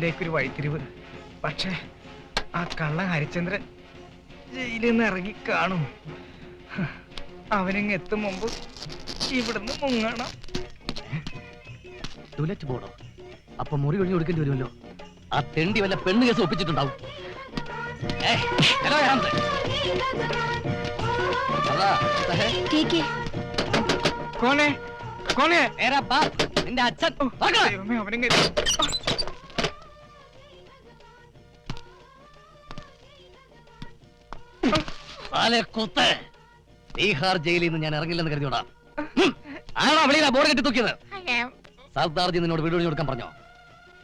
ജയിലിലേക്കൊരു വഴിത്തിരിവ്. പക്ഷേ ആ കള്ള ഹരിചന്ദ്രൻ ജയിലിൽ നിന്ന് ഇറങ്ങി കാണും. അവനിങ് എത്തും മുമ്പ് ഇവിടുന്ന് മുങ്ങണം. ടോയ്ലറ്റ് പോണോ? അപ്പൊ മുറി ഒഴിഞ്ഞു കൊടുക്കേണ്ടി വരുമല്ലോ. ആ തെണ്ടി വല്ല പെണ്ണ് കേസ് ഒപ്പിച്ചിട്ടുണ്ടാവും. നിന്റെ അച്ഛൻ അവനിങ് ബീഹാർ ജയിലിൽ നിന്ന് ഞാൻ ഇറങ്ങില്ലെന്ന് കരുതിയോടാ. ആണോ വെളിയിലാ ബോർഡ് കെട്ടി തൂക്കിയത്? സർദാർജി നിന്നോട് വീട് ഒഴിഞ്ഞു കൊടുക്കാൻ പറഞ്ഞോ?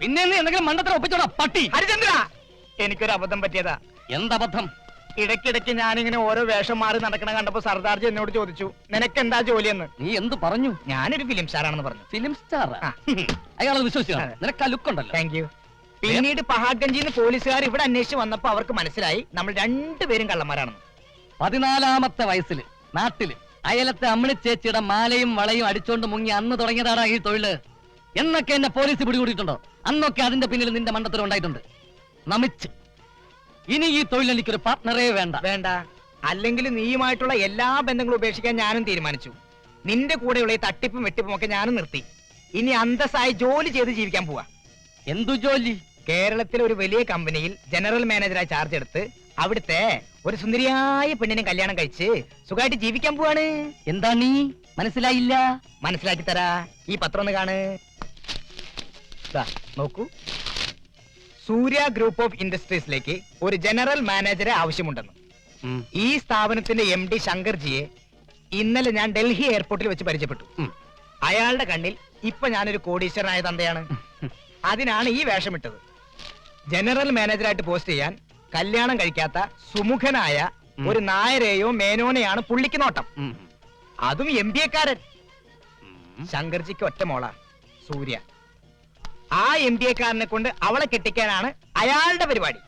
പിന്നെ നീ എന്തെങ്കിലും മണ്ടത്തരം ഒപ്പിച്ചോടാ പട്ടി. ഹരിചന്ദ്ര, എനിക്കൊരു അബദ്ധം പറ്റിയതാ. എന്തബദ്ധം? ഇടയ്ക്കിടയ്ക്ക് ഞാനിങ്ങനെ ഓരോ വേഷം മാറി നടക്കണ കണ്ടപ്പോ സർദാർജി എന്നോട് ചോദിച്ചു, നിനക്ക് എന്താ ജോലിയെന്ന്. നീ എന്ത് പറഞ്ഞു? ഞാനൊരു ഫിലിം സ്റ്റാർ ആണെന്ന് പറഞ്ഞു. Film star? അയാളത് വിശ്വസിച്ചാണ്. നിനക്ക് ആ ലുക്ക് ഉണ്ടല്ലോ. Thank you. പിന്നീട് പഹാഡ്ഗഞ്ചിന്ന് പോലീസുകാർ ഇവിടെ അന്വേഷിച്ച് വന്നപ്പോ അവർക്ക് മനസ്സിലായി നമ്മൾ രണ്ടുപേരും കള്ളന്മാരാണെന്ന്. 14-ാമത്തെ വയസ്സിൽ നാട്ടില് അയലത്തെ അമ്മിണി ചേച്ചിയുടെ മാലയും വളയും അടിച്ചോണ്ട് മുങ്ങി അന്ന് തുടങ്ങിയതാണ് ഈ തൊഴില് എന്നൊക്കെ എന്നെ പോലീസ് പിടികൂടിയിട്ടുണ്ടോ? അന്നൊക്കെ അതിന്റെ പിന്നിൽ നിന്റെ മണ്ടത്തരം ഉണ്ടായിട്ടുണ്ട്. നമിച്ച് ഇനി ഈ തൊഴിൽ എനിക്കൊരു പാർട്ട്ണറേ വേണ്ട. വേണ്ട, അല്ലെങ്കിൽ നീയുമായിട്ടുള്ള എല്ലാ ബന്ധങ്ങളും ഉപേക്ഷിക്കാൻ ഞാനും തീരുമാനിച്ചു. നിന്റെ കൂടെയുള്ള ഈ തട്ടിപ്പും വെട്ടിപ്പും ഒക്കെ ഞാനും നിർത്തി. ഇനി അന്തസ്സായി ജോലി ചെയ്ത് ജീവിക്കാൻ പോവാ. എന്തു ജോലി? കേരളത്തിലെ ഒരു വലിയ കമ്പനിയിൽ ജനറൽ മാനേജറായി ചാർജ് എടുത്ത് അവിടുത്തെ ഒരു സുന്ദരിയായ പെണ്ണിനെ കല്യാണം കഴിച്ച് സുഖമായിട്ട് ജീവിക്കാൻ പോവാണ്. എന്താ നീ മനസ്സിലായില്ല? മനസ്സിലാക്കി തരാ. ഈ പത്രം ഒന്ന് കാണ്. നോക്കൂ, സൂര്യ ഗ്രൂപ്പ് ഓഫ് ഇൻഡസ്ട്രീസിലേക്ക് ഒരു ജനറൽ മാനേജറെ ആവശ്യമുണ്ടെന്ന്. ഈ സ്ഥാപനത്തിന്റെ MD ശങ്കർജിയെ ഇന്നലെ ഞാൻ ഡൽഹി എയർപോർട്ടിൽ വെച്ച് പരിചയപ്പെട്ടു. അയാളുടെ കണ്ണിൽ ഇപ്പൊ ഞാനൊരു കോടീശ്വരനായ തന്തയാണ്. അതിനാണ് ഈ വേഷമിട്ടത്. ജനറൽ മാനേജറായിട്ട് പോസ്റ്റ് ചെയ്യാൻ കല്യാണം കഴിക്കാത്ത സുമുഖനായ ഒരു നായരെയോ മേനോനെയാണ് പുള്ളിക്ക് നോട്ടം. അതും MBA-കാരൻ. ശങ്കർജിക്ക് ഒറ്റ മോളാ സൂര്യ. ആ MBA-കാരനെ കൊണ്ട് അവളെ കെട്ടിക്കാനാണ് അയാളുടെ പരിപാടി.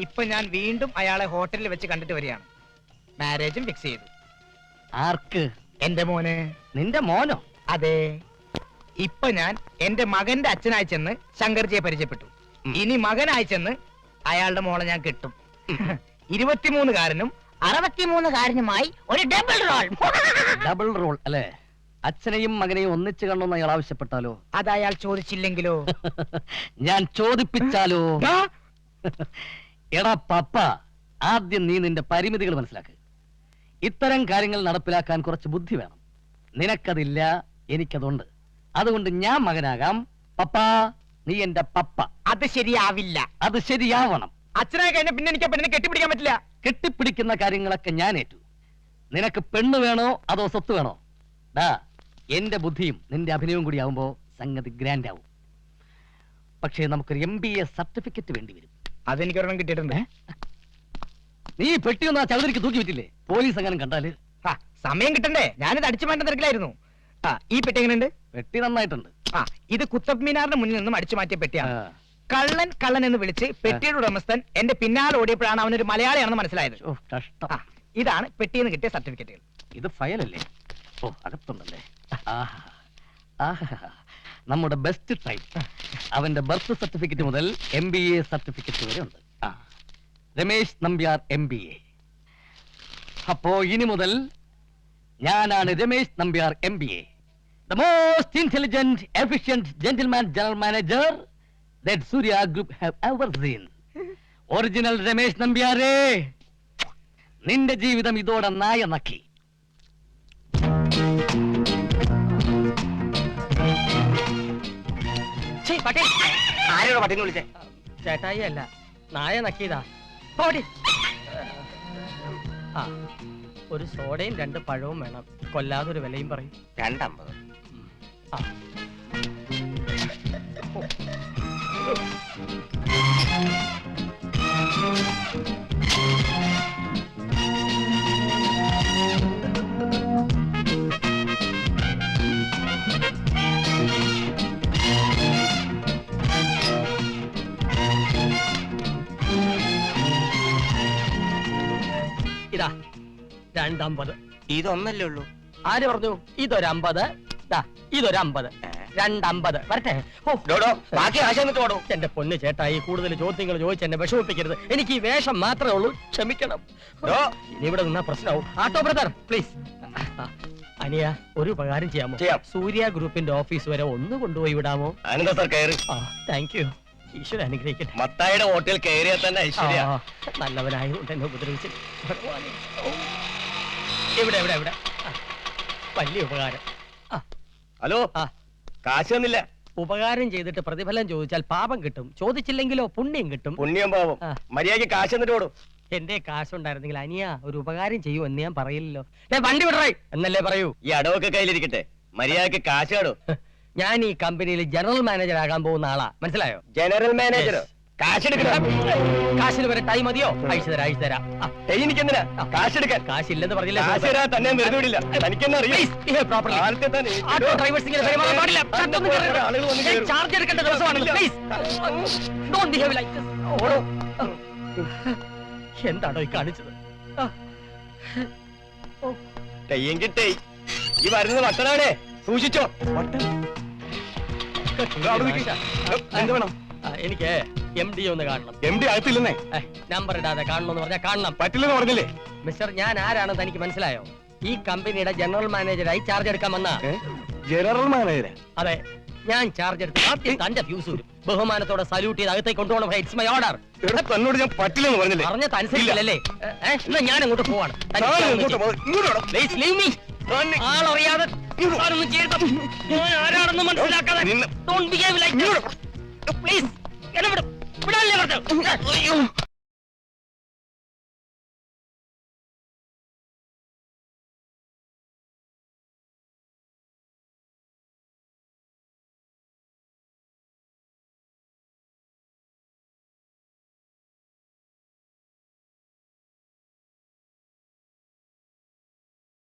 ഇപ്പൊ ഞാൻ വീണ്ടും അയാളെ ഹോട്ടലിൽ വെച്ച് കണ്ടിട്ട് വരികയാണ്. മാരേജും ഫിക്സ് ചെയ്തു. ആർക്ക്? എന്റെ മോന്. നിന്റെ മോനോ? അതെ. ഇപ്പൊ ഞാൻ എന്റെ മകന്റെ അച്ഛനായി ചെന്ന് ശങ്കർജിയെ പരിചയപ്പെട്ടു. ഇനി മകനായി ചെന്ന് അയാളുടെ മോളെ ഞാൻ കിട്ടും. 23-കാരനും 63-കാരനുമായി ഒരു ഡബിൾ റോൾ. ഡബിൾ റോൾ അല്ലേ? അച്ഛനെയും മകനെയും ഒന്നിച്ച് കണ്ടോന്ന് അയാൾ ആവശ്യപ്പെട്ടാലോ? അത് അയാൾ ചോദിച്ചില്ലെങ്കിലോ? ഞാൻ ചോദിപ്പിച്ചാലോ? എടാ പപ്പ, ആദ്യം നീ നിന്റെ പരിമിതികൾ മനസ്സിലാക്ക്. ഇത്തരം കാര്യങ്ങൾ നടപ്പിലാക്കാൻ കുറച്ച് ബുദ്ധി വേണം. നിനക്കതില്ല, എനിക്കതുണ്ട്. അതുകൊണ്ട് ഞാൻ മകനാകാം. പപ്പാ, നീ എന്റെ പപ്പ. അത് ശരിയാവില്ല. അത് ശരിയാവണം. അച്ഛനായി കഴിഞ്ഞ പിന്നെ എനിക്ക് പെണ്ണിനെ കെട്ടിപ്പിടിക്കാൻ പറ്റില്ല. കെട്ടിപ്പിടിക്കുന്ന കാര്യങ്ങളൊക്കെ ഞാൻ ഏറ്റു. നിനക്ക് പെണ്ണ് വേണോ അതോ സ്വത്ത് വേണോ? ഡാ, എന്റെ ബുദ്ധിയും നിന്റെ അഭിനയവും കൂടി ആവുമ്പോ സംഗതി ഗ്രാൻഡ് ആവും. പക്ഷേ നമുക്കൊരു MBA സർട്ടിഫിക്കറ്റ് വേണ്ടി വരും. അതെനിക്ക് ഒരെണ്ണം കിട്ടിയിട്ടുണ്ട്. നീ പെട്ടിയൊന്നും ആ ചൗധരിക്ക് തൂക്കി വിറ്റില്ലേ? പോലീസ് അങ്ങനെ കണ്ടാല് സമയം കിട്ടണ്ടേ? ഞാനിത് അടിച്ചു മാറ്റാൻ തിരക്കിലായിരുന്നു. ഈ പെട്ടി എങ്ങനെയുണ്ട്? പെട്ടി നന്നായിട്ടുണ്ട്. ഇത് കുത്തബ് മീനാറിന്റെ മുന്നിൽ നിന്നും അടിച്ചു മാറ്റിയ പെട്ടിയാണ്. കള്ളൻ കള്ളൻ എന്ന് വിളിച്ച് പെട്ടിയുടെ ഉടമസ്ഥൻ എന്റെ പിന്നാലെ ഓടിയപ്പോഴാണ് അവനൊരു മലയാളിയാണെന്ന് മനസ്സിലായത്. ഇതാണ് പെട്ടിയിൽ നിന്ന് കിട്ടിയ സർട്ടിഫിക്കറ്റുകൾ. ഇത് ഫയലല്ലേ? ഓ, അകത്തുണ്ടല്ലേ? നമ്മുടെ ബെസ്റ്റ് ടൈപ്പ്. അവന്റെ ബർത്ത് സർട്ടിഫിക്കറ്റ് മുതൽ MBA സർട്ടിഫിക്കറ്റ് വരെ ഉണ്ട്. രമേശ് നമ്പ്യാർ MBA. അപ്പോ ഇനി മുതൽ ഞാനാണ് Ramesh Nambiar MBA, the most intelligent, efficient gentleman general manager that Surya Group have ever seen. Original Ramesh നമ്പ്യാരേ, നിന്റെ ജീവിതം ഇതോടെ നായ നക്കി. ആരോട് പട്ടിനെ വിളിച്ചേ? ചേട്ടായി അല്ല, നായ നക്കിയതാ. ഒരു സോഡയും 2 പഴവും വേണം. കൊല്ലാതെ ഒരു വിലയും പറയും. 2.50. ഇതാ 2.50. ഇതൊന്നല്ലേ ഉള്ളൂ? ആര് പറഞ്ഞു? ഇതൊരു 50. ഇതൊരു 50. 250 വരട്ടെ. ഓ, ബാക്കി ആശ എന്നിട്ട് ഓടും. എന്റെ പൊന്ന് ചേട്ടായി, കൂടുതൽ ചോദ്യങ്ങൾ ചോദിച്ച് എന്നെ വിഷമിപ്പിക്കരുത്. എനിക്ക് ഈ വേഷം മാത്രമേ ഉള്ളൂ, ക്ഷമിക്കണം. ഇനി ഇവിടെ നിന്നാ പ്രശ്നമാവും. ആട്ടോ ബ്രദർ പ്ലീസ്. അനിയ, ഒരു ഉപകാരം ചെയ്യാമോ? ചെയ്യാം. സൂര്യ ഗ്രൂപ്പിന്റെ ഓഫീസ് വരെ ഒന്ന് കൊണ്ടുപോയി വിടാമോ? അനന്ത സാർ കയറി. Thank you. ഈശ്വര അനുഗ്രഹിക്കട്ടെ. മത്തായിയുടെ ഹോട്ടൽ കയറിയാൽ തന്നെ ഐശ്വര്യ. നല്ലവനായതുകൊണ്ട് എന്നെ ഉപദ്രവിച്ചില്ല. ഭഗവാനേ. ഓ. ഇവിടെ ഇവിടെ ഇവിടെ വലിയ ഉപകാരം. ഹലോ, കാശ് തന്നില്ല. ഉപകാരം ചെയ്തിട്ട് പ്രതിഫലം ചോദിച്ചാൽ പാപം കിട്ടും, ചോദിച്ചില്ലെങ്കിലോ പുണ്യം കിട്ടും. പുണ്യം പാവം. മര്യാദയ്ക്ക് കാശ് എന്നിട്ട് ഓടും. എന്റെ കാശുണ്ടായിരുന്നെങ്കിൽ അനിയ ഒരു ഉപകാരം ചെയ്യൂ എന്ന് ഞാൻ പറയില്ലല്ലോ. വണ്ടി വിടറായി എന്നല്ലേ പറയൂ. ഈ അടവൊക്കെ കയ്യിലിരിക്കട്ടെ, മര്യാദയ്ക്ക് കാശ് കാടോ. ഞാൻ ഈ കമ്പനിയിൽ ജനറൽ മാനേജർ ആകാൻ പോകുന്ന ആളാ, മനസ്സിലായോ? ജനറൽ മാനേജർ കാശ് എടുക്കണം. കാശിന് വരെ ടൈം മതിയോ? അയച്ചു തരാം, അയച്ചു തരാം. എനിക്കെന്തിനാ കാശ് എടുക്കാൻ? കാശില്ലെന്ന് പറഞ്ഞില്ലേ? കാശ് തരാൻ തന്നെ വെറുതെ വിടില്ല. തനിക്കെന്നെ അറിയാം. കാലത്തെ തന്നെ ഓട്ടോ ഡ്രൈവേഴ്സ് ഇങ്ങനെ പെരുമാറാൻ പാടില്ല. ആളുകൾ വന്ന് കയറും. ചാർജ് എടുക്കേണ്ട ദിവസമാണല്ലോ. Please don't behave like this. ഓടോ. എന്താണോ ഈ കാണിച്ചത്? തെയ്യെങ്കിൽ തെയ്. ഈ വരുന്നത് വട്ടനാണേ, സൂക്ഷിച്ചോ. എന്ത് വേണം? എനിക്ക് MD ഒന്ന് കാണണം. MD അകത്തില്ലെന്നേ. നമ്പർ ഇടാതെ കാണണമെന്ന് പറഞ്ഞാൽ കാണണം. പറ്റില്ലെന്ന് പറഞ്ഞില്ലേ? മിസ്റ്റർ, ഞാൻ ആരാണെന്ന് എനിക്ക് മനസ്സിലായോ? ഈ കമ്പനിയുടെ ജനറൽ മാനേജറായി ചാർജ് എടുക്കാൻ വന്ന. General manager? അതെ, ഞാൻ ചാർജ് എടുത്ത് ആദ്യം തന്റെ ഫ്യൂസ് വരും. ബഹുമാനത്തോടെ സല്യൂട്ട് ചെയ്ത് അകത്തേക്ക് കൊണ്ടുപോകണം. It's my order. തന്നോട് ഞാൻ പറ്റില്ലെന്ന് പറഞ്ഞില്ലേ? പറഞ്ഞത് അനുസരിച്ചില്ലല്ലേ? എന്നാ ഞാൻ അങ്ങോട്ട് പോവാണ്. Please leave me. ആളറിയാതെ ആരൊന്നും ചെയ്യരുത്. ഞാൻ ആരാണെന്ന് മനസ്സിലാക്കാതെ don't behave like this. Please, എന്നെ വിടും. വിടാനല്ലേ പറഞ്ഞത്?